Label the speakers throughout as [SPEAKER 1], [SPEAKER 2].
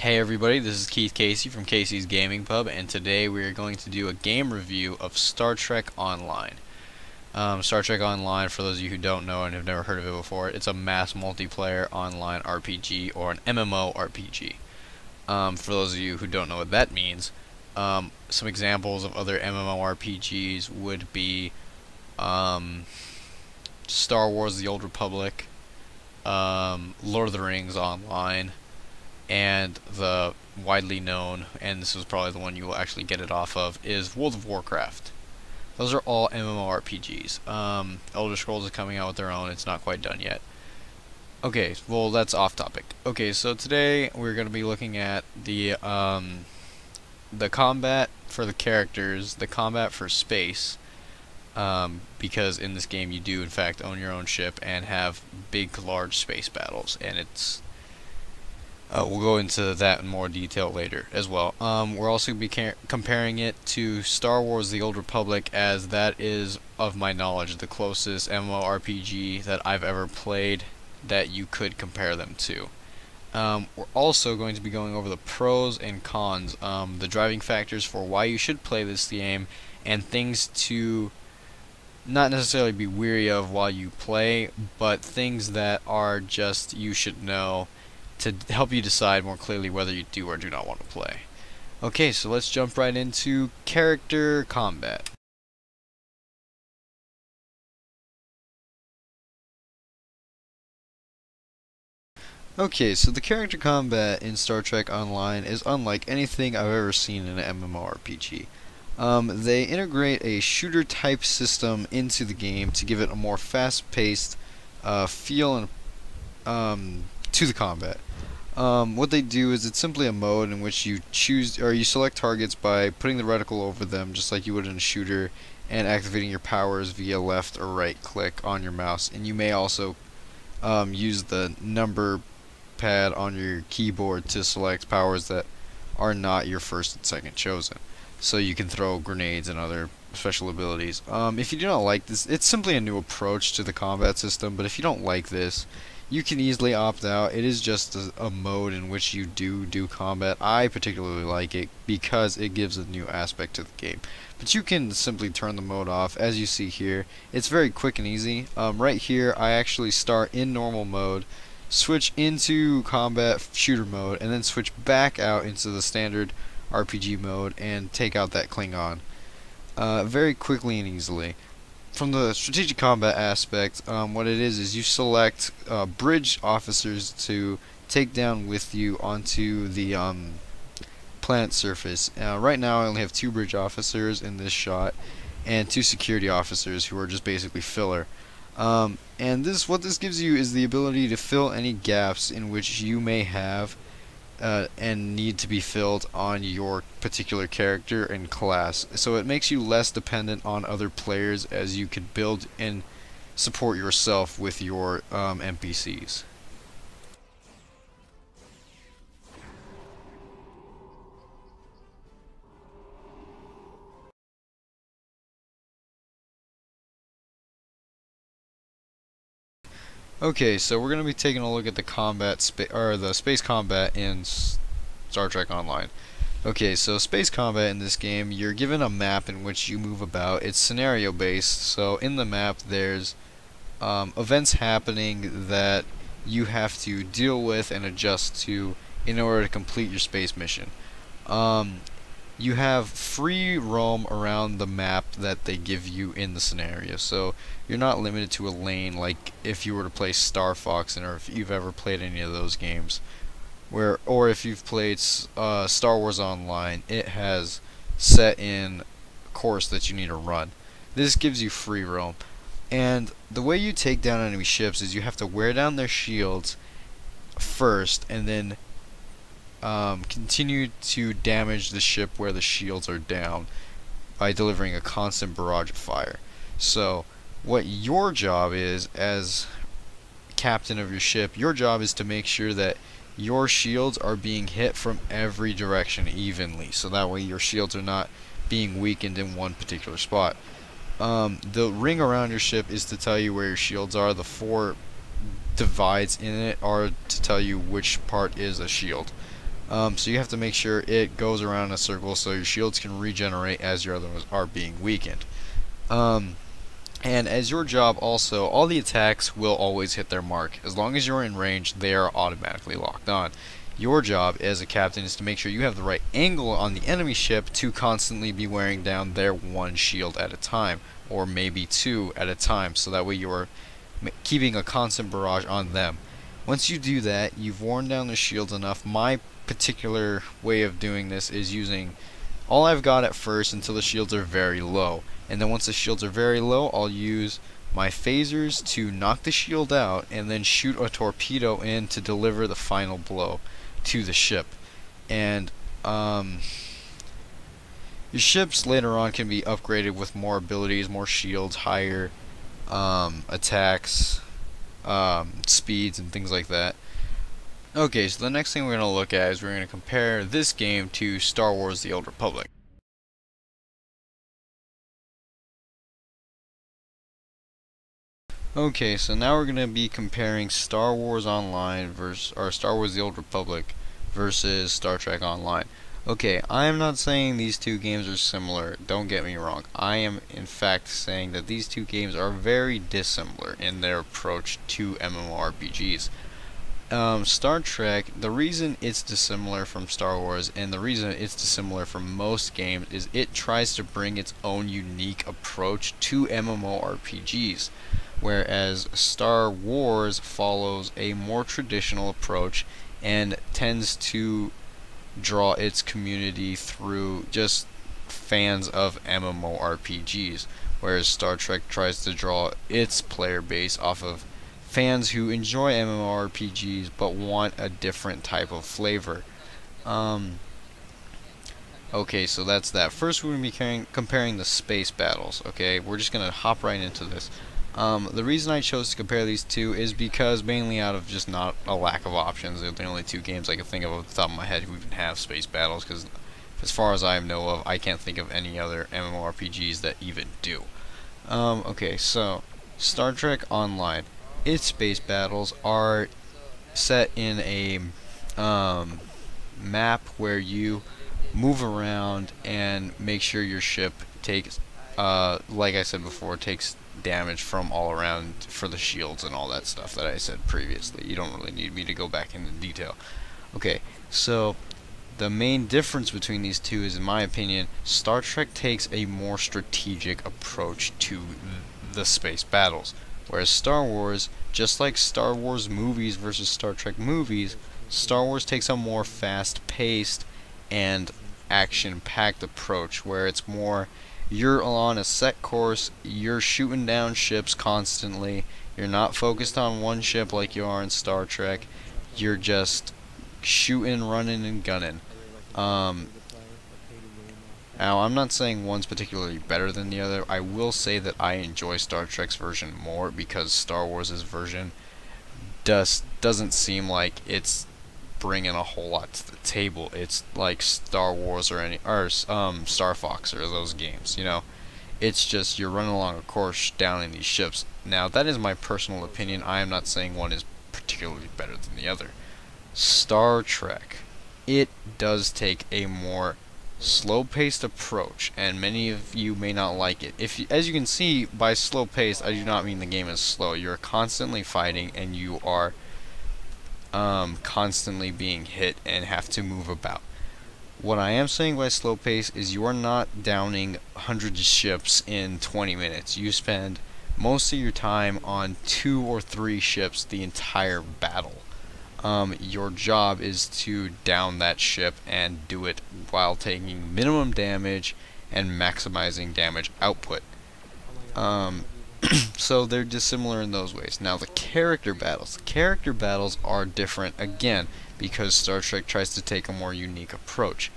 [SPEAKER 1] Hey everybody, this is Keith Casey from KCsGamingPub, and today we are going to do a game review of Star Trek Online. Star Trek Online, for those of you who don't know and have never heard of it before, it's a mass multiplayer online RPG, or an MMORPG. For those of you who don't know what that means, some examples of other MMORPGs would be Star Wars: The Old Republic, Lord of the Rings Online, and the widely known, and this is probably the one you will actually get it off of, is World of Warcraft. Those are all MMORPGs. Elder Scrolls is coming out with their own. It's not quite done yet. Okay, well, that's off topic. Okay, so today we're going to be looking at the combat for the characters, the combat for space, because in this game you do in fact own your own ship and have big, large space battles, and it's we'll go into that in more detail later as well. We're also going to be comparing it to Star Wars: The Old Republic, as that is, of my knowledge, the closest MMORPG that I've ever played that you could compare them to. We're also going to be going over the pros and cons, the driving factors for why you should play this game, and things to not necessarily be weary of while you play, but things that are just you should know to help you decide more clearly whether you do or do not want to play. Okay, so let's jump right into character combat. Okay, so the character combat in Star Trek Online is unlike anything I've ever seen in an MMORPG. They integrate a shooter type system into the game to give it a more fast-paced feel and to the combat. What they do is it's simply a mode in which you choose, or you select targets by putting the reticle over them just like you would in a shooter, and activating your powers via left or right click on your mouse. And you may also use the number pad on your keyboard to select powers that are not your first and second chosen, so you can throw grenades and other special abilities. If you do not like this, it's simply a new approach to the combat system, but if you don't like this, you can easily opt out. It is just a mode in which you do combat. I particularly like it because it gives a new aspect to the game. But you can simply turn the mode off. As you see here, it's very quick and easy. Right here, I actually start in normal mode, switch into combat shooter mode, and then switch back out into the standard RPG mode and take out that Klingon very quickly and easily. From the strategic combat aspect, what it is you select bridge officers to take down with you onto the planet surface. Right now I only have 2 bridge officers in this shot, and 2 security officers who are just basically filler. And what this gives you is the ability to fill any gaps in which you may have and need to be filled on your particular character and class. So it makes you less dependent on other players, as you could build and support yourself with your NPCs. Okay, so we're going to be taking a look at the the space combat in Star Trek Online. Okay, so space combat in this game, you're given a map in which you move about. It's scenario based, so in the map there's events happening that you have to deal with and adjust to in order to complete your space mission. You have free roam around the map that they give you in the scenario, so you're not limited to a lane like if you were to play Star Fox, or if you've ever played any of those games, or if you've played Star Wars Online, it has set in course that you need to run. This gives you free roam, and the way you take down enemy ships is you have to wear down their shields first, and then continue to damage the ship where the shields are down by delivering a constant barrage of fire. So what your job is as captain of your ship, your job is to make sure that your shields are being hit from every direction evenly, so that way your shields are not being weakened in one particular spot. The ring around your ship is to tell you where your shields are. The 4 divides in it are to tell you which part is a shield. So you have to make sure it goes around in a circle so your shields can regenerate as your others are being weakened. And as your job also, all the attacks will always hit their mark. As long as you're in range, they are automatically locked on. Your job as a captain is to make sure you have the right angle on the enemy ship to constantly be wearing down their one shield at a time, or maybe two at a time, so that way you're keeping a constant barrage on them. Once you do that, you've worn down the shields enough. My particular way of doing this is using all I've got at first until the shields are very low, and then once the shields are very low, I'll use my phasers to knock the shield out and then shoot a torpedo in to deliver the final blow to the ship. And your ships later on can be upgraded with more abilities, more shields, higher attacks, speeds, and things like that. Okay, so the next thing we're going to look at is we're going to compare this game to Star Wars: The Old Republic. Okay, so now we're going to be comparing Star Wars Online versus, or Star Wars: The Old Republic versus Star Trek Online. Okay, I am not saying these two games are similar, don't get me wrong. I am in fact saying that these two games are very dissimilar in their approach to MMORPGs. Star Trek, the reason it's dissimilar from Star Wars, and the reason it's dissimilar from most games, is it tries to bring its own unique approach to MMORPGs, whereas Star Wars follows a more traditional approach and tends to draw its community through just fans of MMORPGs, whereas Star Trek tries to draw its player base off of fans who enjoy MMORPGs but want a different type of flavor. Okay, so that's that. First we're going to be comparing the space battles. Okay, we're just going to hop right into this. The reason I chose to compare these two is because mainly out of just not a lack of options. They're the only two games I can think of off the top of my head who even have space battles, because as far as I know of, I can't think of any other MMORPGs that even do. Okay, so Star Trek Online. Its space battles are set in a map where you move around and make sure your ship takes, like I said before, takes damage from all around for the shields and all that stuff that I said previously. You don't really need me to go back into detail. Okay, so the main difference between these two is, in my opinion, Star Trek takes a more strategic approach to the space battles. Whereas Star Wars, just like Star Wars movies versus Star Trek movies, Star Wars takes a more fast-paced and action-packed approach, where it's more, you're on a set course, you're shooting down ships constantly, you're not focused on one ship like you are in Star Trek, you're just shooting, running, and gunning. Now, I'm not saying one's particularly better than the other. I will say that I enjoy Star Trek's version more because Star Wars' version doesn't seem like it's bringing a whole lot to the table. It's like Star Wars or Star Fox or those games, you know. It's just you're running along a course down in these ships. Now, that is my personal opinion. I am not saying one is particularly better than the other. Star Trek, it does take a more slow-paced approach, and many of you may not like it. As you can see, by slow-paced, I do not mean the game is slow. You're constantly fighting, and you are constantly being hit and have to move about. What I am saying by slow pace is you are not downing hundreds of ships in 20 minutes. You spend most of your time on 2 or 3 ships the entire battle. Your job is to down that ship and do it while taking minimum damage and maximizing damage output. So they're dissimilar in those ways. Now the character battles are different again because Star Trek tries to take a more unique approach.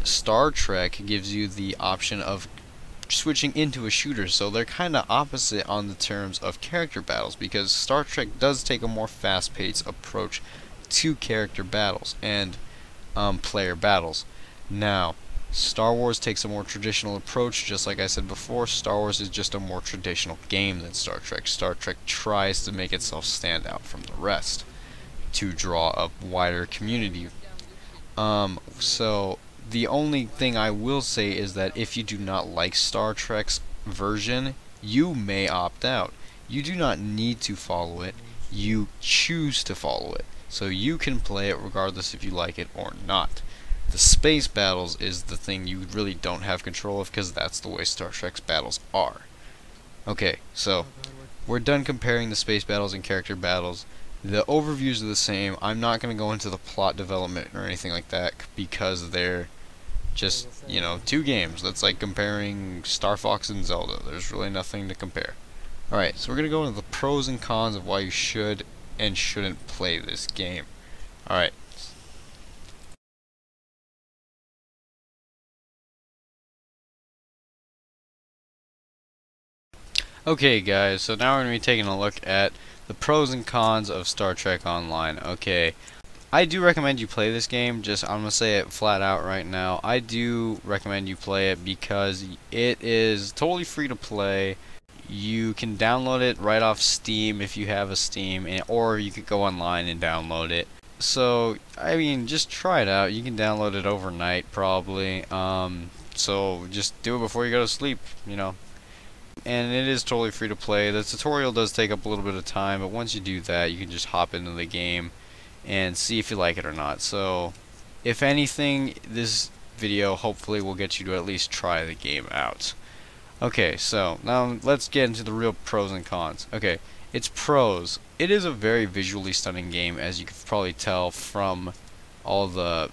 [SPEAKER 1] Star Trek gives you the option of switching into a shooter, so they're kind of opposite on the terms of character battles, because Star Trek does take a more fast-paced approach to character battles and player battles. Now, Star Wars takes a more traditional approach. Just like I said before, Star Wars is just a more traditional game than Star Trek. Star Trek tries to make itself stand out from the rest to draw a wider community. So the only thing I will say is that if you do not like Star Trek's version, you may opt out. You do not need to follow it, you choose to follow it. So you can play it regardless if you like it or not. The space battles is the thing you really don't have control of, because that's the way Star Trek's battles are. Okay, so we're done comparing the space battles and character battles. The overviews are the same. I'm not going to go into the plot development or anything like that, because they're just, you know, two games. That's like comparing Star Fox and Zelda. There's really nothing to compare. Alright, so we're going to go into the pros and cons of why you should and shouldn't play this game. Alright. Okay guys, so now we're going to be taking a look at the pros and cons of Star Trek Online. Okay, I do recommend you play this game. I'm going to say it flat out right now. I do recommend you play it because it is totally free to play. You can download it right off Steam if you have a Steam, or you could go online and download it. So, I mean, just try it out. You can download it overnight probably. So just do it before you go to sleep, you know. And it is totally free to play. The tutorial does take up a little bit of time, but once you do that, you can just hop into the game and see if you like it or not. So, if anything, this video hopefully will get you to at least try the game out. Okay, so now let's get into the real pros and cons. Okay, its pros. It is a very visually stunning game, as you can probably tell from all the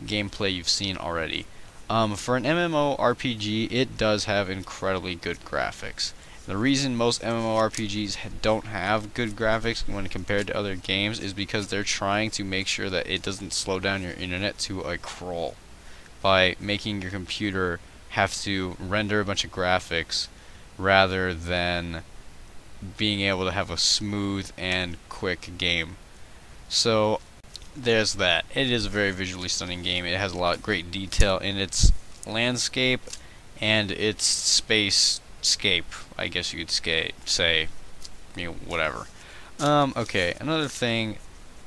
[SPEAKER 1] gameplay you've seen already. For an MMORPG, it does have incredibly good graphics. The reason most MMORPGs don't have good graphics when compared to other games is because they're trying to make sure that it doesn't slow down your internet to a crawl by making your computer have to render a bunch of graphics rather than being able to have a smooth and quick game. So there's that. It is a very visually stunning game. It has a lot of great detail in its landscape and its space-scape, I guess you could say, you know, whatever. Okay, another thing,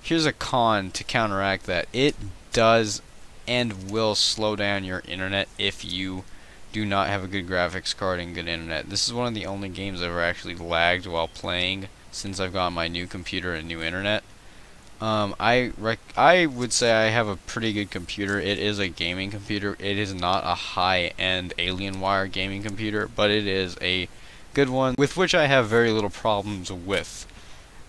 [SPEAKER 1] here's a con to counteract that. It does and will slow down your internet if you do not have a good graphics card and good internet. This is one of the only games I've ever actually lagged while playing since I've got my new computer and new internet. I would say I have a pretty good computer. It is a gaming computer. It is not a high-end Alienware gaming computer, but it is a good one with which I have very little problems with.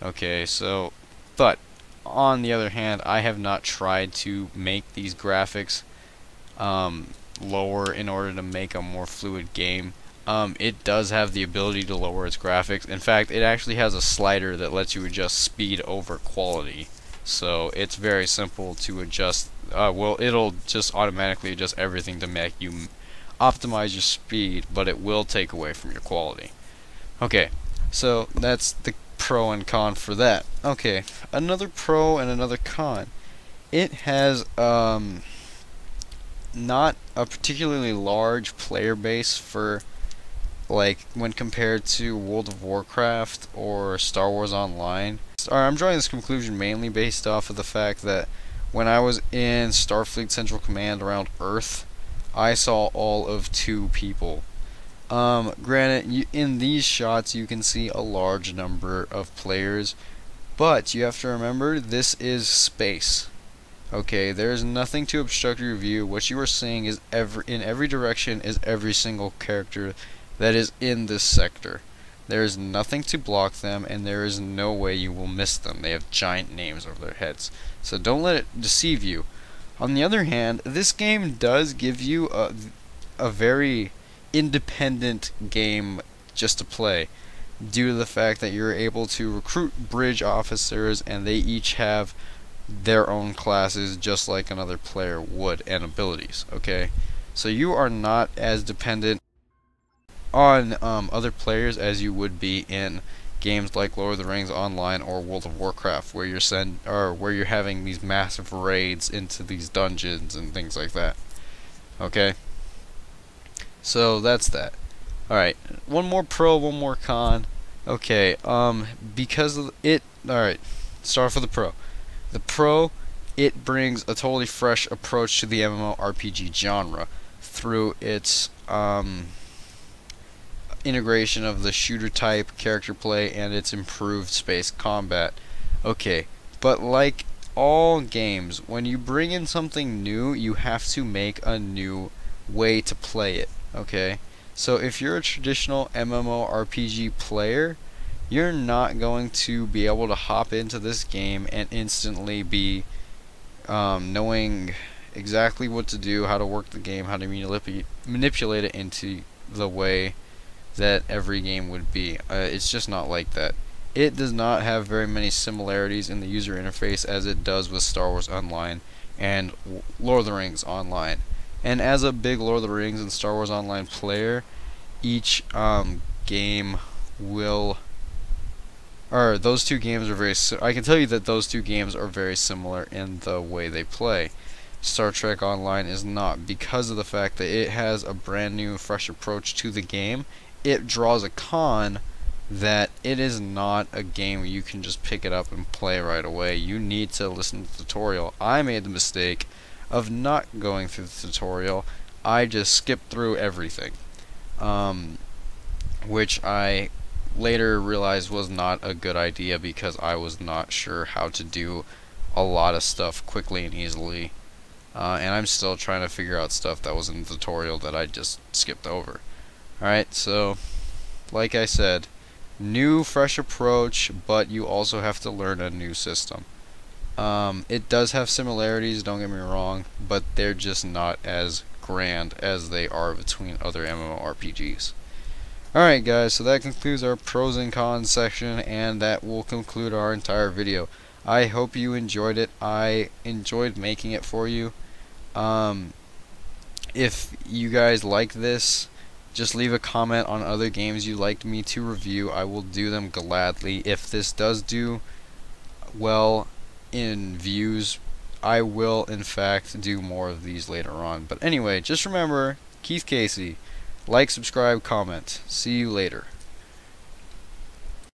[SPEAKER 1] Okay, so, but on the other hand, I have not tried to make these graphics lower in order to make a more fluid game. It does have the ability to lower its graphics. In fact, it actually has a slider that lets you adjust speed over quality. So it's very simple to adjust. Well, it'll just automatically adjust everything to make you optimize your speed, but it will take away from your quality. Okay, so that's the pro and con for that. Okay, another pro and another con. It has not a particularly large player base for, like, when compared to World of Warcraft or Star Wars Online. I'm drawing this conclusion mainly based off of the fact that when I was in Starfleet Central Command around Earth, I saw all of 2 people. Granted, in these shots you can see a large number of players, but you have to remember this is space. Okay, there's nothing to obstruct your view. What you are seeing is in every direction is every single character that is in this sector. There is nothing to block them, and there is no way you will miss them. They have giant names over their heads, so don't let it deceive you. On the other hand, this game does give you a very independent game just to play, due to the fact that you're able to recruit bridge officers, and they each have their own classes just like another player would, and abilities. Okay, so you are not as dependent on other players as you would be in games like Lord of the Rings Online or World of Warcraft, where you're having these massive raids into these dungeons and things like that. Okay, so that's that. Alright, one more pro, one more con. Okay, because of it. Alright, start off with the pro. The pro, it brings a totally fresh approach to the MMORPG genre through its integration of the shooter type character play and its improved space combat. Okay, but like all games, when you bring in something new, you have to make a new way to play it. Okay, so if you're a traditional MMORPG player, you're not going to be able to hop into this game and instantly be knowing exactly what to do, how to work the game, how to manipulate it into the way that every game would be. It's just not like that. It does not have very many similarities in the user interface as it does with Star Wars Online and Lord of the Rings Online. And as a big Lord of the Rings and Star Wars Online player, each game will, or those two games are very. I can tell you that those two games are very similar in the way they play. Star Trek Online is not, because of the fact that it has a brand new, fresh approach to the game. It draws a con that it is not a game where you can just pick it up and play right away. You need to listen to the tutorial. I made the mistake of not going through the tutorial. I just skipped through everything, which I later realized was not a good idea because I was not sure how to do a lot of stuff quickly and easily, and I'm still trying to figure out stuff that was in the tutorial that I just skipped over. Alright, so like I said, new fresh approach, but you also have to learn a new system. It does have similarities, don't get me wrong, but they're just not as grand as they are between other MMORPGs. Alright guys, so that concludes our pros and cons section, and that will conclude our entire video. I hope you enjoyed it. I enjoyed making it for you. If you guys like this, just leave a comment on other games you'd like me to review. I will do them gladly. If this does do well in views, I will in fact do more of these later on. But anyway, just remember, Keith Casey. Like, subscribe, comment. See you later.